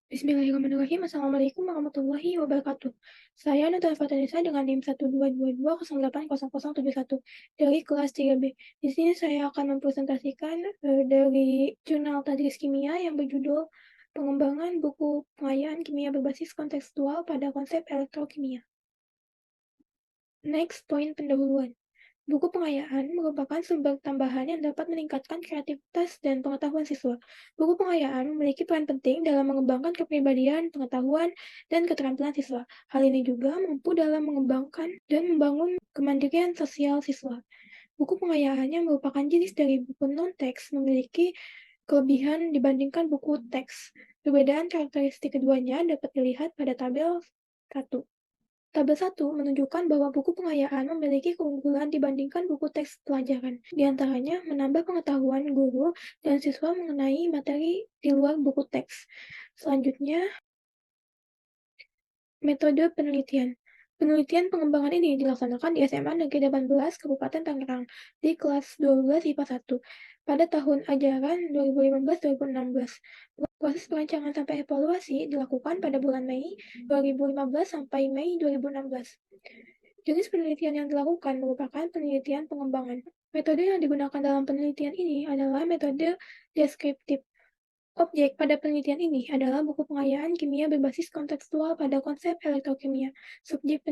Bismillahirrahmanirrahim. Assalamualaikum warahmatullahi wabarakatuh. Saya Nurul Fatanisa dengan NIM 122208071 dari kelas 3B. Di sini saya akan mempresentasikan dari jurnal Tadris Kimia yang berjudul Pengembangan Buku Pengayaan Kimia Berbasis Kontekstual pada Konsep Elektrokimia. Next, poin pendahuluan. Buku pengayaan merupakan sumber tambahan yang dapat meningkatkan kreativitas dan pengetahuan siswa. Buku pengayaan memiliki peran penting dalam mengembangkan kepribadian, pengetahuan, dan keterampilan siswa. Hal ini juga mampu dalam mengembangkan dan membangun kemandirian sosial siswa. Buku pengayaan yang merupakan jenis dari buku non-teks memiliki kelebihan dibandingkan buku teks. Perbedaan karakteristik keduanya dapat dilihat pada tabel 1. Tabel 1 menunjukkan bahwa buku pengayaan memiliki keunggulan dibandingkan buku teks pelajaran. Di antaranya, menambah pengetahuan guru dan siswa mengenai materi di luar buku teks. Selanjutnya, metode penelitian. Penelitian pengembangan ini dilaksanakan di SMA Negeri 18 Kabupaten Tangerang di kelas 12 IPA 1 pada tahun ajaran 2015-2016. Proses perancangan sampai evaluasi dilakukan pada bulan Mei 2015 sampai Mei 2016. Jenis penelitian yang dilakukan merupakan penelitian pengembangan. Metode yang digunakan dalam penelitian ini adalah metode deskriptif. Objek pada penelitian ini adalah buku pengayaan kimia berbasis kontekstual pada konsep elektrokimia. Subjek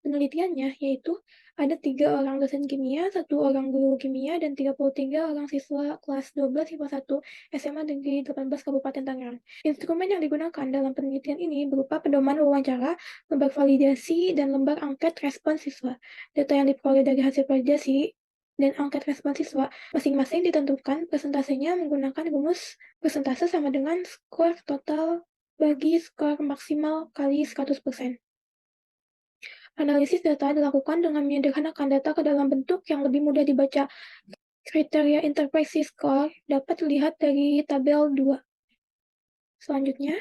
penelitiannya yaitu ada 3 orang dosen kimia, 1 orang guru kimia, dan 33 orang siswa kelas 12 IPA 1 SMA Negeri 18 Kabupaten Tangerang. Instrumen yang digunakan dalam penelitian ini berupa pedoman wawancara, lembar validasi, dan lembar angket respon siswa. Data yang diperoleh dari hasil validasi dan angket respon siswa masing-masing ditentukan persentasenya menggunakan rumus persentase sama dengan skor total bagi skor maksimal kali 100%. Analisis data dilakukan dengan menyederhanakan data ke dalam bentuk yang lebih mudah dibaca. Kriteria interpretasi skor dapat dilihat dari tabel 2. Selanjutnya,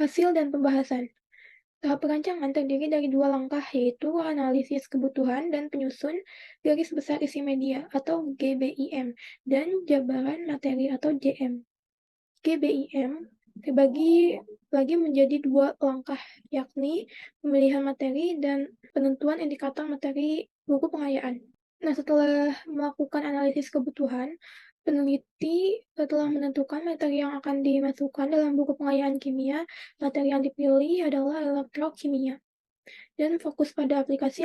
hasil dan pembahasan. Tahap perancangan terdiri dari 2 langkah, yaitu analisis kebutuhan dan penyusun garis besar isi media atau GBIM dan jabaran materi atau JM. GBIM dibagi lagi menjadi 2 langkah, yakni pemilihan materi dan penentuan indikator materi buku pengayaan. Nah, setelah melakukan analisis kebutuhan, peneliti telah menentukan materi yang akan dimasukkan dalam buku pengayaan kimia. Materi yang dipilih adalah elektrokimia dan fokus pada aplikasi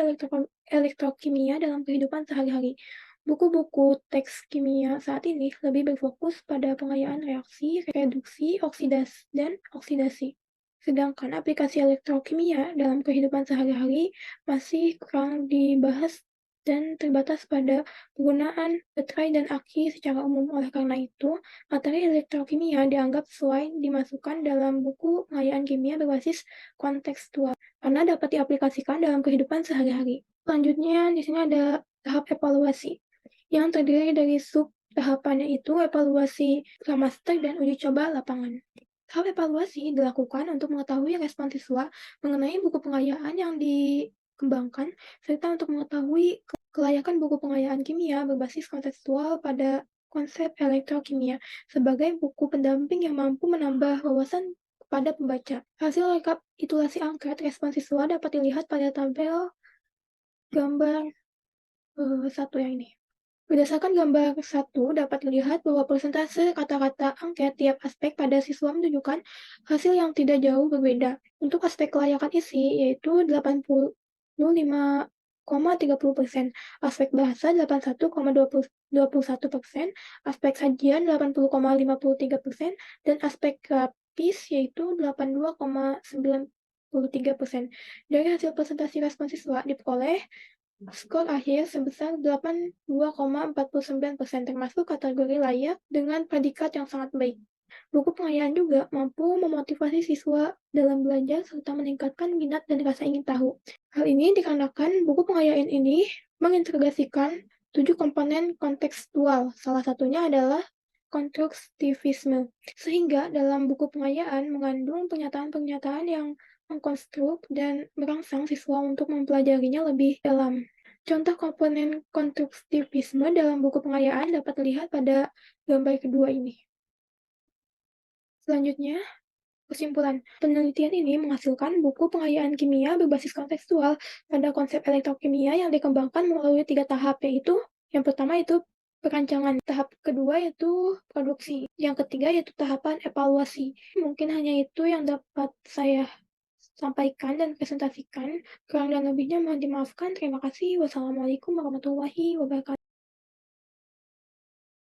elektrokimia dalam kehidupan sehari-hari. Buku-buku teks kimia saat ini lebih berfokus pada pengayaan reaksi, reduksi, dan oksidasi. Sedangkan aplikasi elektrokimia dalam kehidupan sehari-hari masih kurang dibahas dan terbatas pada penggunaan baterai dan aki secara umum. Oleh karena itu, materi elektrokimia dianggap sesuai dimasukkan dalam buku pengayaan kimia berbasis kontekstual karena dapat diaplikasikan dalam kehidupan sehari-hari. Selanjutnya, di sini ada tahap evaluasi yang terdiri dari sub-tahapannya itu evaluasi pramaster dan uji coba lapangan. Tahap evaluasi dilakukan untuk mengetahui respon siswa mengenai buku pengayaan yang dikembangkan, serta untuk mengetahui kelayakan buku pengayaan kimia berbasis kontekstual pada konsep elektrokimia sebagai buku pendamping yang mampu menambah wawasan kepada pembaca. Hasil rekapitulasi angket respon siswa dapat dilihat pada tabel gambar 1 yang ini. Berdasarkan gambar 1, dapat dilihat bahwa persentase kata-kata angket tiap aspek pada siswa menunjukkan hasil yang tidak jauh berbeda. Untuk aspek kelayakan isi, yaitu 85,30%, aspek bahasa 81,21%, aspek sajian 80,53%, dan aspek grafis yaitu 82,93%. Dari hasil presentasi respon siswa diperoleh skor akhir sebesar 82,49%, termasuk kategori layak dengan predikat yang sangat baik. Buku pengayaan juga mampu memotivasi siswa dalam belajar serta meningkatkan minat dan rasa ingin tahu. Hal ini dikarenakan buku pengayaan ini mengintegrasikan 7 komponen kontekstual, salah satunya adalah konstruktivisme, sehingga dalam buku pengayaan mengandung pernyataan-pernyataan yang mengkonstruk dan merangsang siswa untuk mempelajarinya lebih dalam. Contoh komponen konstruktivisme dalam buku pengayaan dapat dilihat pada gambar kedua ini. Selanjutnya, kesimpulan, penelitian ini menghasilkan buku pengayaan kimia berbasis kontekstual pada konsep elektrokimia yang dikembangkan melalui 3 tahap, yaitu yang pertama itu perancangan, tahap kedua yaitu produksi, yang ketiga yaitu tahapan evaluasi. Mungkin hanya itu yang dapat saya sampaikan dan presentasikan. Kurang dan lebihnya mohon dimaafkan. Terima kasih. Wassalamualaikum warahmatullahi wabarakatuh.